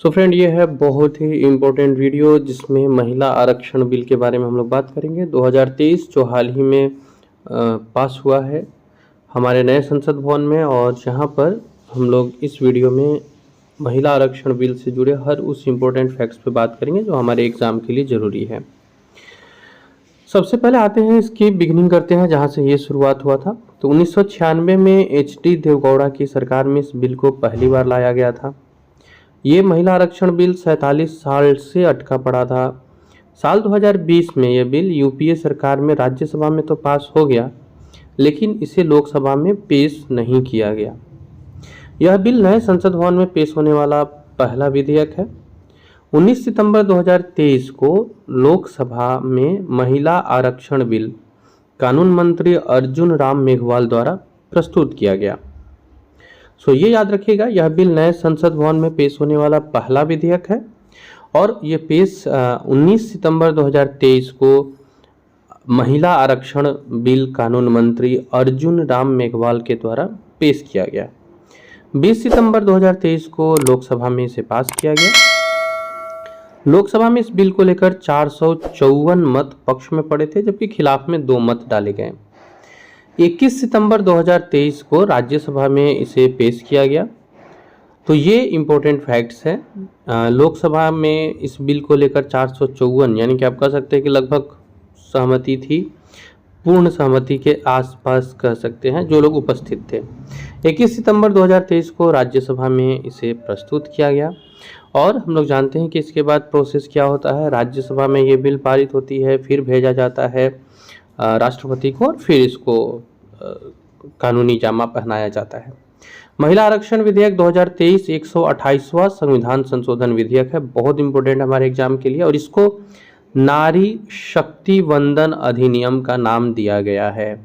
So friend, ये है बहुत ही इम्पोर्टेंट वीडियो जिसमें महिला आरक्षण बिल के बारे में हम लोग बात करेंगे। 2023 जो हाल ही में पास हुआ है हमारे नए संसद भवन में, और जहाँ पर हम लोग इस वीडियो में महिला आरक्षण बिल से जुड़े हर उस इम्पोर्टेंट फैक्ट्स पे बात करेंगे जो हमारे एग्ज़ाम के लिए ज़रूरी है। सबसे पहले आते हैं, इसकी बिगिनिंग करते हैं जहाँ से ये शुरुआत हुआ था। तो 1996 में एच.डी. देवगौड़ा की सरकार में इस बिल को पहली बार लाया गया था। ये महिला आरक्षण बिल 47 साल से अटका पड़ा था। साल 2020 में यह बिल यूपीए सरकार में राज्यसभा में तो पास हो गया, लेकिन इसे लोकसभा में पेश नहीं किया गया। यह बिल नए संसद भवन में पेश होने वाला पहला विधेयक है। 19 सितंबर 2023 को लोकसभा में महिला आरक्षण बिल कानून मंत्री अर्जुन राम मेघवाल द्वारा प्रस्तुत किया गया। सो ये याद रखिएगा, यह बिल नए संसद भवन में पेश होने वाला पहला विधेयक है और ये पेश 19 सितंबर 2023 को महिला आरक्षण बिल कानून मंत्री अर्जुन राम मेघवाल के द्वारा पेश किया गया। 20 सितंबर 2023 को लोकसभा में इसे पास किया गया। लोकसभा में इस बिल को लेकर 454 मत पक्ष में पड़े थे, जबकि खिलाफ में 2 मत डाले गए। 21 सितंबर 2023 को राज्यसभा में इसे पेश किया गया। तो ये इम्पोर्टेंट फैक्ट्स हैं। लोकसभा में इस बिल को लेकर 454 यानी कि आप कह सकते हैं कि लगभग सहमति थी, पूर्ण सहमति के आसपास कह सकते हैं जो लोग उपस्थित थे। 21 सितंबर 2023 को राज्यसभा में इसे प्रस्तुत किया गया और हम लोग जानते हैं कि इसके बाद प्रोसेस क्या होता है। राज्यसभा में ये बिल पारित होती है, फिर भेजा जाता है राष्ट्रपति को और फिर इसको कानूनी जामा पहनाया जाता है। महिला आरक्षण विधेयक 2023 128वां संविधान संशोधन विधेयक है, बहुत इंपॉर्टेंट हमारे एग्जाम के लिए, और इसको नारी शक्ति वंदन अधिनियम का नाम दिया गया है।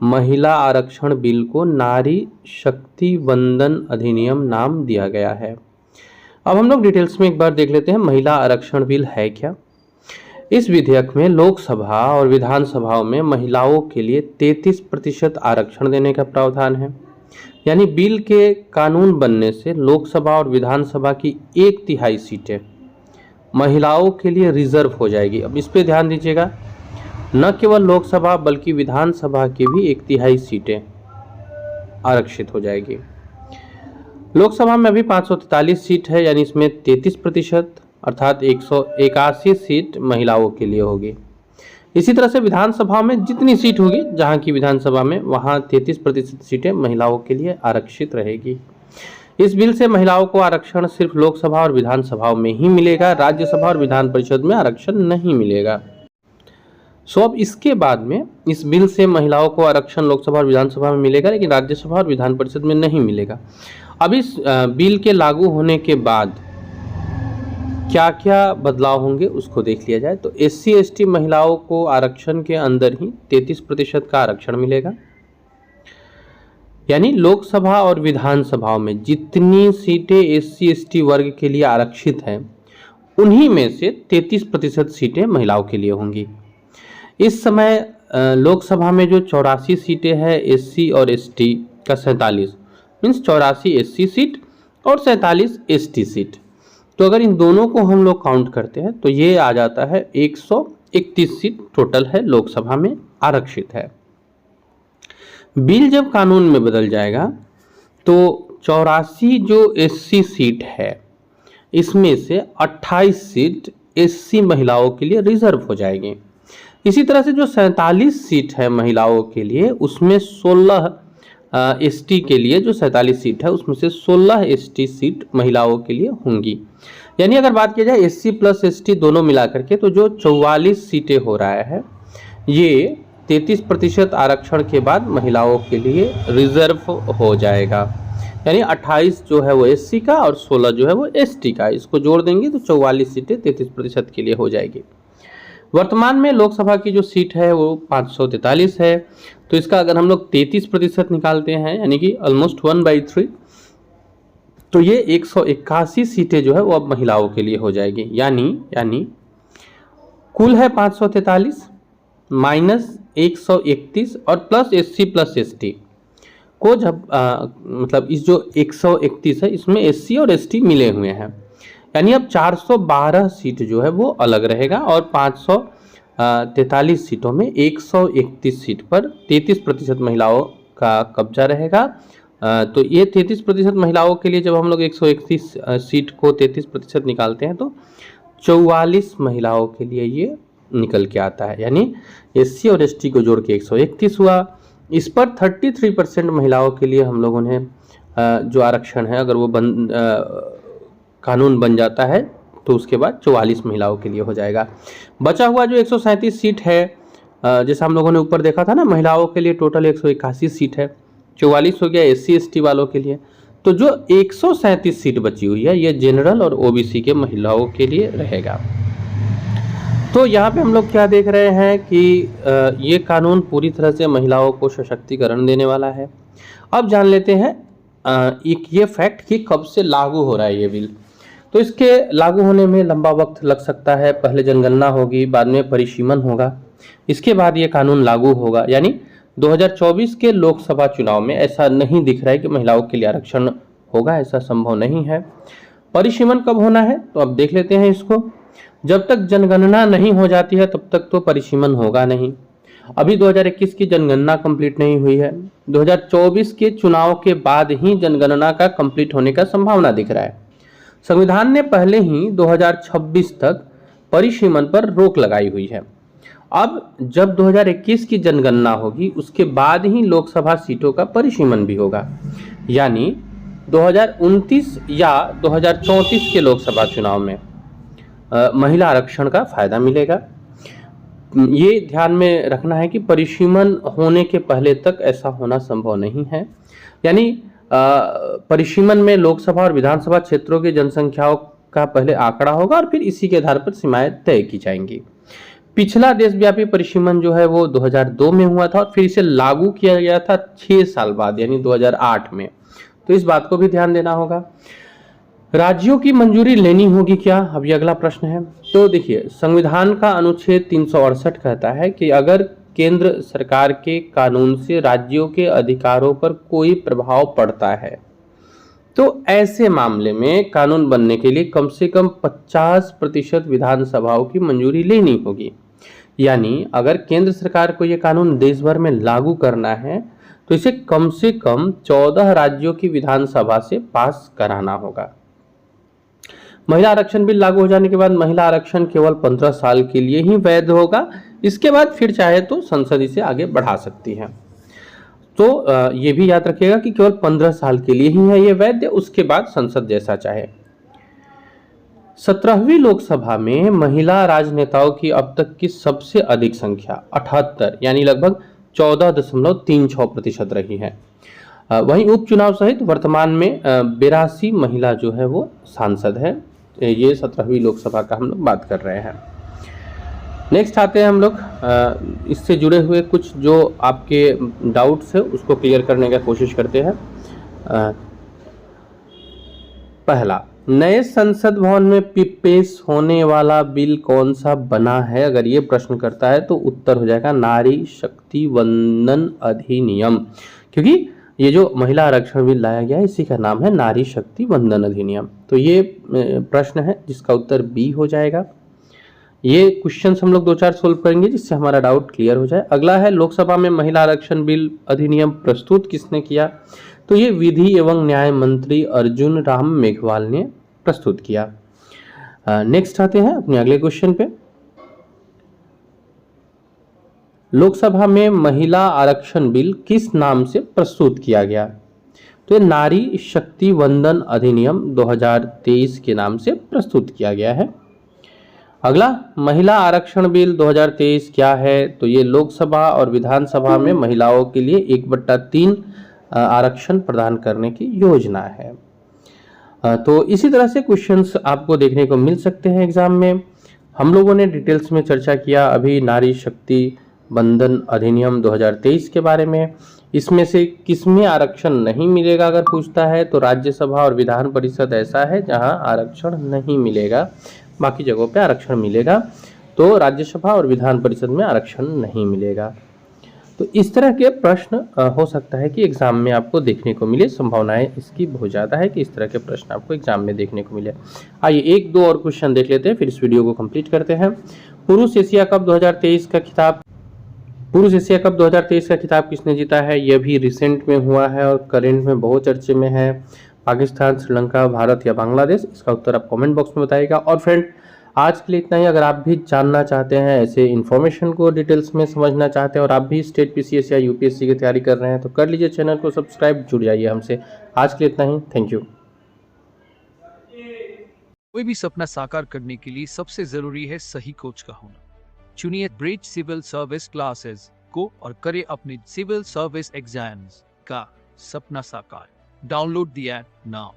महिला आरक्षण बिल को नारी शक्ति वंदन अधिनियम नाम दिया गया है। अब हम लोग डिटेल्स में एक बार देख लेते हैं महिला आरक्षण बिल है क्या। इस विधेयक में लोकसभा और विधानसभाओं में महिलाओं के लिए 33% आरक्षण देने का प्रावधान है। यानी बिल के कानून बनने से लोकसभा और विधानसभा की 1/3 सीटें महिलाओं के लिए रिजर्व हो जाएगी। अब इस पे ध्यान दीजिएगा, न केवल लोकसभा बल्कि विधानसभा की भी 1/3 सीटें आरक्षित हो जाएगी। लोकसभा में अभी 543 सीट है, यानी इसमें 33% अर्थात 181 सीट महिलाओं के लिए होगी। इसी तरह से विधानसभा में जितनी सीट होगी, जहां की विधानसभा में, वहां 33% सीटें महिलाओं के लिए आरक्षित रहेगी। इस बिल से महिलाओं को आरक्षण सिर्फ लोकसभा और विधानसभाओं में ही मिलेगा, राज्यसभा और विधान परिषद में आरक्षण नहीं मिलेगा। सो अब इसके बाद में इस बिल से महिलाओं को आरक्षण लोकसभा और विधानसभा में मिलेगा, लेकिन राज्यसभा और विधान परिषद में नहीं मिलेगा। अब इस बिल के लागू होने के बाद क्या क्या बदलाव होंगे उसको देख लिया जाए। तो SC ST महिलाओं को आरक्षण के अंदर ही 33% का आरक्षण मिलेगा। यानी लोकसभा और विधानसभाओं में जितनी सीटें SC ST वर्ग के लिए आरक्षित हैं, उन्हीं में से 33% सीटें महिलाओं के लिए होंगी। इस समय लोकसभा में जो 84 सीटें हैं SC और ST का 47 मीन्स 84 SC सीट और 47 ST सीट। तो अगर इन दोनों को हम लोग काउंट करते हैं तो ये आ जाता है 131 सीट टोटल है लोकसभा में आरक्षित है। बिल जब कानून में बदल जाएगा तो 84 जो SC सीट है, इसमें से 28 सीट SC महिलाओं के लिए रिजर्व हो जाएगी। इसी तरह से जो 47 सीट है महिलाओं के लिए, उसमें 16 ST के लिए जो 47 सीट है उसमें से 16 ST सीट महिलाओं के लिए होंगी। यानी अगर बात की जाए SC प्लस ST दोनों मिला करके, तो जो 44 सीटें हो रहा है, ये 33% आरक्षण के बाद महिलाओं के लिए रिजर्व हो जाएगा। यानी 28 जो है वो SC का और 16 जो है वो ST का, इसको जोड़ देंगे तो 44 सीटें 33% के लिए हो जाएगी। वर्तमान में लोकसभा की जो सीट है वो 543 है, तो इसका अगर हम लोग 33% निकालते हैं, यानी कि ऑलमोस्ट 1/3, तो ये 181 सीटें जो है वो अब महिलाओं के लिए हो जाएगी। यानी कुल है 543 माइनस 131 और प्लस SC प्लस ST को जब मतलब इस जो 131 है इसमें SC और ST मिले हुए हैं, यानी अब 412 सीट जो है वो अलग रहेगा और 543 सीटों में 131 सीट पर 33% महिलाओं का कब्जा रहेगा। तो ये 33% महिलाओं के लिए जब हम लोग 131 सीट को 33% निकालते हैं तो 44 महिलाओं के लिए ये निकल के आता है, यानी SC और ST को जोड़ के 131 हुआ। इस पर 33% महिलाओं के लिए हम लोगों ने जो आरक्षण है, अगर वो कानून बन जाता है तो उसके बाद 44 महिलाओं के लिए हो जाएगा। बचा हुआ जो 137 सीट है, जैसा हम लोगों ने ऊपर देखा था ना, महिलाओं के लिए टोटल 181 सीट है, 44 हो गया SC ST वालों के लिए। तो जो 137 सीट बची हुई है ये जनरल और OBC के महिलाओं के लिए रहेगा। तो यहाँ पे हम लोग क्या देख रहे हैं कि ये कानून पूरी तरह से महिलाओं को सशक्तिकरण देने वाला है। अब जान लेते हैं एक ये फैक्ट कि कब से लागू हो रहा है ये बिल। तो इसके लागू होने में लंबा वक्त लग सकता है। पहले जनगणना होगी, बाद में परिसीमन होगा, इसके बाद ये कानून लागू होगा। यानी 2024 के लोकसभा चुनाव में ऐसा नहीं दिख रहा है कि महिलाओं के लिए आरक्षण होगा, ऐसा संभव नहीं है। परिसीमन कब होना है तो अब देख लेते हैं इसको। जब तक जनगणना नहीं हो जाती है तब तक तो परिसीमन होगा नहीं। अभी 2021 की जनगणना कंप्लीट नहीं हुई है, 2024 के चुनाव के बाद ही जनगणना का कंप्लीट होने का संभावना दिख रहा है। संविधान ने पहले ही 2026 तक परिसीमन पर रोक लगाई हुई है। अब जब 2021 की जनगणना होगी उसके बाद ही लोकसभा सीटों का परिसीमन भी होगा, यानी 2029 या 2034 के लोकसभा चुनाव में महिला आरक्षण का फायदा मिलेगा। ये ध्यान में रखना है कि परिसीमन होने के पहले तक ऐसा होना संभव नहीं है। यानी परिसीमन में लोकसभा और विधानसभा क्षेत्रों की जनसंख्याओं का पहले आंकड़ा होगा और फिर इसी के आधार पर सीमाएं तय की जाएंगी। पिछला देशव्यापी परिसीमन जो है वो 2002 में हुआ था और फिर इसे लागू किया गया था 6 साल बाद, यानी 2008 में। तो इस बात को भी ध्यान देना होगा। राज्यों की मंजूरी लेनी होगी क्या, अब ये अगला प्रश्न है। तो देखिए, संविधान का अनुच्छेद 368 कहता है कि अगर केंद्र सरकार के कानून से राज्यों के अधिकारों पर कोई प्रभाव पड़ता है तो ऐसे मामले में कानून बनने के लिए कम से कम 50% विधानसभाओं की मंजूरी लेनी होगी। यानी अगर केंद्र सरकार को ये कानून देश भर में लागू करना है तो इसे कम से कम 14 राज्यों की विधानसभा से पास कराना होगा। महिला आरक्षण बिल लागू हो जाने के बाद महिला आरक्षण केवल 15 साल के लिए ही वैध होगा। इसके बाद फिर चाहे तो संसद इसे आगे बढ़ा सकती है। तो ये भी याद रखिएगा कि केवल 15 साल के लिए ही है ये वैध, उसके बाद संसद जैसा चाहे। 17वीं लोकसभा में महिला राजनेताओं की अब तक की सबसे अधिक संख्या 78 यानी लगभग 14.36% रही है। वहीं उपचुनाव सहित वर्तमान में 82 महिला जो है वो सांसद है। ये 17वीं लोकसभा का हम लोग बात कर रहे हैं। नेक्स्ट आते हैं हम लोग इससे जुड़े हुए कुछ जो आपके डाउट्स है उसको क्लियर करने का कोशिश करते हैं। पहला, नए संसद भवन में पेश होने वाला बिल कौन सा बना है? अगर ये प्रश्न करता है तो उत्तर हो जाएगा नारी शक्ति वंदन अधिनियम, क्योंकि ये जो महिला आरक्षण बिल लाया गया है इसी का नाम है नारी शक्ति वंदन अधिनियम। तो ये प्रश्न है जिसका उत्तर बी हो जाएगा। ये क्वेश्चंस हम लोग 2-4 सोल्व करेंगे जिससे हमारा डाउट क्लियर हो जाए। अगला है, लोकसभा में महिला आरक्षण बिल अधिनियम प्रस्तुत किसने किया? तो ये विधि एवं न्याय मंत्री अर्जुन राम मेघवाल ने प्रस्तुत किया। नेक्स्ट आते हैं अपने अगले क्वेश्चन पे। लोकसभा में महिला आरक्षण बिल किस नाम से प्रस्तुत किया गया? तो ये नारी शक्ति वंदन अधिनियम 2023 के नाम से प्रस्तुत किया गया है। अगला, महिला आरक्षण बिल 2023 क्या है? तो ये लोकसभा और विधानसभा में महिलाओं के लिए 1/3 आरक्षण प्रदान करने की योजना है। तो इसी तरह से क्वेश्चंस आपको देखने को मिल सकते हैं एग्जाम में। हम लोगों ने डिटेल्स में चर्चा किया अभी नारी शक्ति वंदन अधिनियम 2023 के बारे में। इसमें से किसमें आरक्षण नहीं मिलेगा अगर पूछता है तो राज्यसभा और विधान परिषद ऐसा है जहां आरक्षण नहीं मिलेगा, बाकी जगहों पे आरक्षण मिलेगा। तो राज्यसभा और विधान परिषद में आरक्षण नहीं मिलेगा। तो इस तरह के प्रश्न हो सकता है कि एग्जाम में आपको देखने को मिले, संभावनाएं इसकी बहुत ज़्यादा है कि इस तरह के प्रश्न आपको एग्जाम में देखने को मिले। आइए एक दो और क्वेश्चन देख लेते हैं, फिर इस वीडियो को कंप्लीट करते हैं। पुरुष एशिया कप 2023 का खिताब किसने जीता है? यह भी रिसेंट में हुआ है और करेंट में बहुत चर्चे में है। पाकिस्तान, श्रीलंका, भारत या बांग्लादेश? इसका उत्तर आप कमेंट बॉक्स में बताइएगा। और फ्रेंड, आज के लिए इतना ही। अगर आप भी जानना चाहते हैं, ऐसे इन्फॉर्मेशन को डिटेल्स में समझना चाहते हैं और आप भी स्टेट पीसीएस या यूपीएससी की तैयारी कर रहे हैं तो कर लीजिए चैनल को सब्सक्राइब, जुड़ जाइए हमसे। आज के लिए इतना ही। Thank you. कोई भी सपना साकार करने के लिए सबसे जरूरी है सही कोच का होना। चुनिए ब्रिज सिविल सर्विस क्लासेस को और करें अपने सिविल सर्विस एग्जाम्स का सपना साकार। Download the app now.